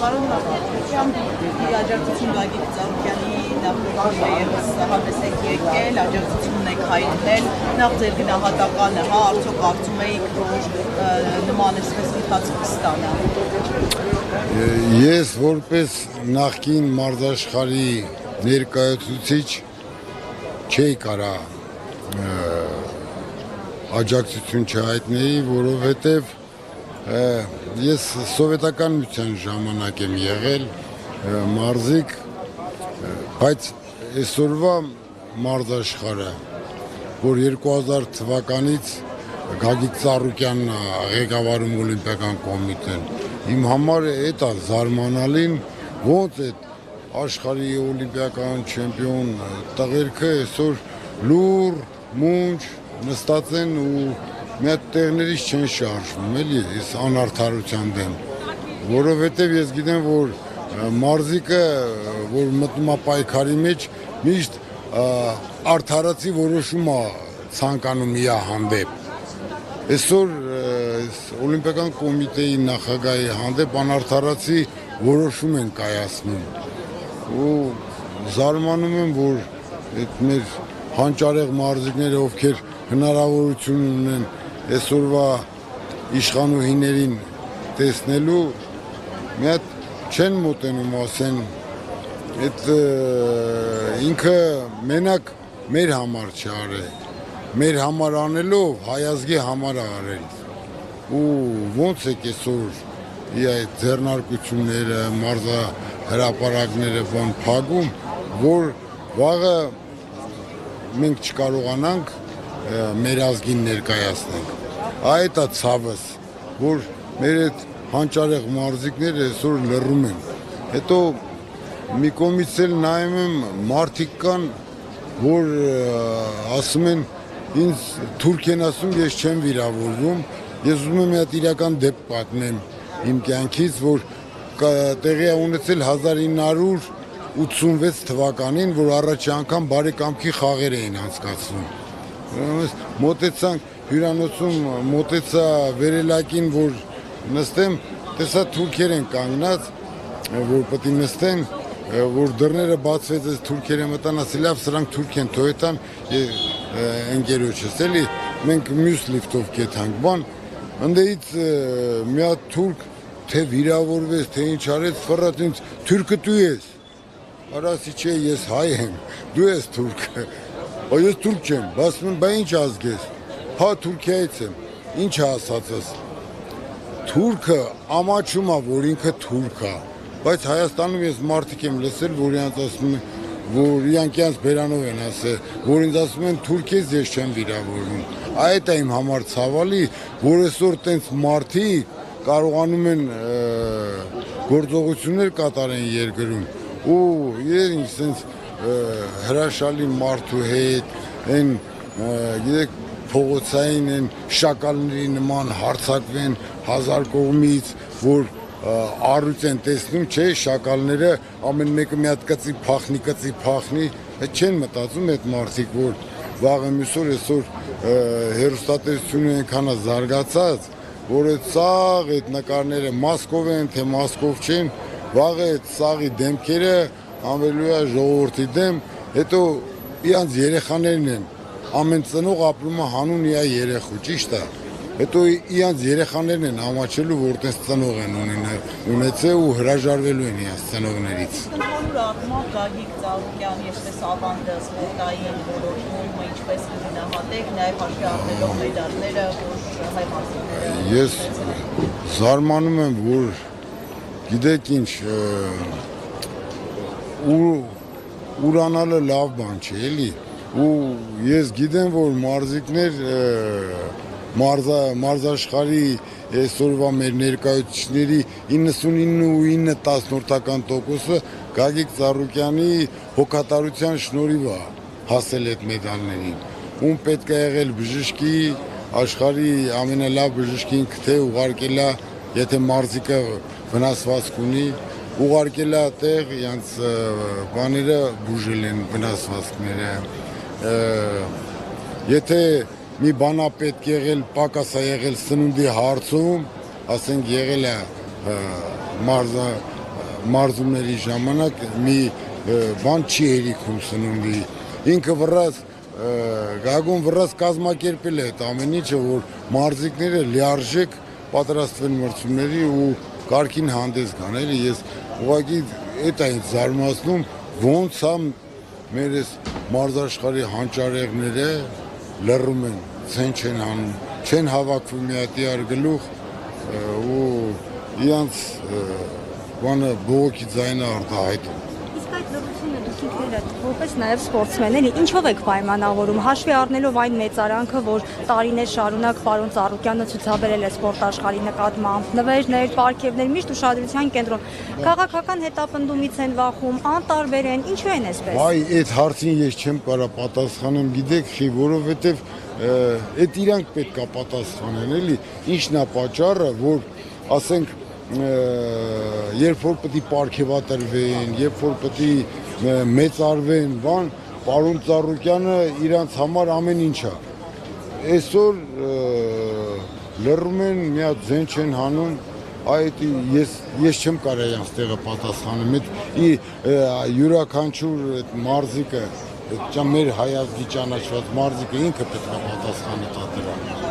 Պարոն նախագահությամբ աջակցություն Գագիկ Ծառուկյանի նախագահի ևս հանդես եք եկել, աջակցություն եք հայտնել, նախ ձեր գնահատականը, արդյոք կարծում եք, որ նման էսպես ընթացք կստանա։ Ես որպես նախկին մարզաշխարհի ներկայացուցիչ չէի կարա աջակցություն չհայտնեի, որովհետև ես սովետական միության ժամանակ եմ եղել մարզիկ, բայց այսօրվա մարզաշխարհը, որ 2000 թվականից Գագիկ Ծառուկյանն է ղեկավարում Օլիմպիական կոմիտեն, իմ համար է դա զարմանալին, ոնց է աշխարհի օլիմպիական չեմպիոն տղերքը այսօր լուր, մունջ նստած են ու մի հատ տեղներից չեն շարժվում, էլի, այս անարդարության դեմ, որովհետև ես գիտեմ, որ մարզիկը, որ մտնում է պայքարի մեջ, միշտ արդարացի որոշում է ցանկանում իր հանդեպ։ Այսօր Օլիմպիական կոմիտեի նախագահի հանդեպ անարդարացի որոշում են կայացնում ու զարմանում եմ, որ այդ մեր հանճարեղ մարզիկները, ովքեր հնարավորություն ունեն այսօրվա իշխանուհիներին տեսնելու, մի հատ չեն մոտենում, ասեն, այդ ինքը մենակ մեր համար չարել, մեր համար անելով հայազգի համար արել ու ոնց է այսօր այդ ձեռնարկությունները, մարզահրապարակները բան փակում, որ վաղը մենք չկարողանանք մեր ազգին ներկայացնենք։ Այդ է ցավս, որ մեր այդ հանճարեղ մարզիկները այսօր լռում են։ Հետո մի կողմից էլ նայում եմ մարդիկ կան, որ ասում են ինձ թուրք են ասում, ես չեմ վիրավորվում, ես ուզում եմ մի հատ իրական դեպք պատմեմ իմ կյանքից, որ տեղի է ունեցել 1986 թվականին, որ առաջի անգամ բարեկամքի խաղեր էին անցկացվում։ Մոտեցանք հյուրանոցում, մոտեցա վերելակին, որ նստեմ, տեսա թուրքեր են կանգնած, որ պետք է նստեն, որ դռները բացվեց, այս թուրքերը մտան, ասի լավ, սրանք թուրք են, թողեցան ընկերոջս, էլի մենք մյուս լիֆտով կեթանք, բան, ընդեից մի հատ թուրք, թե վիրավորվեց, թե ինչ արեց, ֆռած ինձ, թուրքը դու ես, արասի չէ, ես հայ եմ, դու ես թուրքը, ես թուրք չեմ, ասում եմ, բա ինչ ազգ ես, հա Թուրքիայից եմ, ինչ է ասածս, թուրքը ամաչում է, որ ինքը թուրք է, բայց Հայաստանում ես մարդիկ եմ լսել, որ իրանց ասում են, որ իրանք իրանց բերանով են ասել, որ ինձ ասում են թուրք ես, ես չեմ վիրավորվում, այդ է իմ համար ցավալի, որ այսօր տենց մարդիկ կարողանում են գործողություններ կատարեն երկրում ու իրենք սենց հրաշալի մարդու հետ են գիտեք փողոցային են շակալների նման հարցակվեն 1000 կողմից որ առույց են տեսնում չէ շակալները ամեն մեկը մի հատ կծի փախնի չեն մտածում այդ մարդիկ որ վաղը մյուսօր այսօր հերոստատեսությունը այնքան է զարգացած որ այդ սաղ այդ նկարները Մոսկով են թե Մոսկով չեն վաղը այդ սաղի դեմքերը անվելու է ժողովրդի դեմ հետո իրանց երեխաներն են ամեն ծնող ապրում է հանուն իր երեխու ճիշտ է հետո իրանց երեխաներն են ամաչելու որ տես ծնող են ունեցել ու հրաժարվելու են իրանց ծնողներից Ընդհանուր առմամբ Գագիկ Ծառուկյանի այսպես ավանդը սպորտային ոլորտում ինչպես կգնահատեք նաև հաշվի առնելով մեդալները որ հայ մարզիկները Ես զարմանում եմ որ գիտեք ինչ ուրանալը լավ բան չէ էլի ու ես գիտեմ որ մարզիկներ մարզաշխարհի այսօրվա մեր ներկայացուցիչների 99.9% Գագիկ Ծառուկյանի հոգատարության շնորհիվ է հասել այդ մեդալներին ում պետք է եղել բժշկի աշխարհի ամենալավ բժշկին թե ուղարկել է եթե մարզիկը վնասվածք ունի ուղարկել է տեղ իրանց բաները բուժել են վնասվածքները եթե մի բան է պետք եղել պակաս է եղել սնունդի հարցում ասենք եղել է մարզումների ժամանակ մի բան չի հերիքում սնունդի։ Ինքը վրաց գագուն վրաց կազմակերպել է այդ ամեն ինչը, որ մարզիկները լիարժեք պատրաստվեն մրցումների ու կարգին հանդես գան, էլի ես ուղղակի այդ է ինձ զարմացնում, ոնց է մեր այս մարզաշխարհի հանճարեղները լռում են, չեն անում, չեն հավաքվում մի հատ իրար գլուխ ու իրանց բանը բողոքի ձայնը արտահայտում։ Իսկ այդ լռությունը դուք ինքներդ որպես նաև սպորտսմեն էլի ինչով եք պայմանավորում, հաշվի առնելով այն մեծարանքը, որ տարիներ շարունակ պարոն Ծառուկյանը ցուցաբերել է սպորտ աշխարհի նկատմամբ, նվերներ, պարգևներ, միշտ ուշադրության կենտրոն, քաղաքական հետապնդումից են վախում, անտարբեր են, ինչու են այսպես։ Այ այդ հարցին ես չեմ կարող պատասխանեմ, գիտեք, խի, որովհետև այդ իրանք պետք է պատասխանեն, էլի, ինչն է պատճառը, որ ասենք երբ որ պետք է պարգևատրվեն, երբ որ պետք է մեծարվեն, բան, պարոն Ծառուկյանը իրանց համար ամեն ինչ է։ Այսօր լռում են, մի հատ ձեն չեն հանում, այդ ես չեմ կարող իրանց տեղը պատասխանեմ, այդ յուրաքանչյուր այդ մարզիկը, մեր հայազգի ճանաչված մարզիկը ինքը պետք է պատասխանի տա դրան։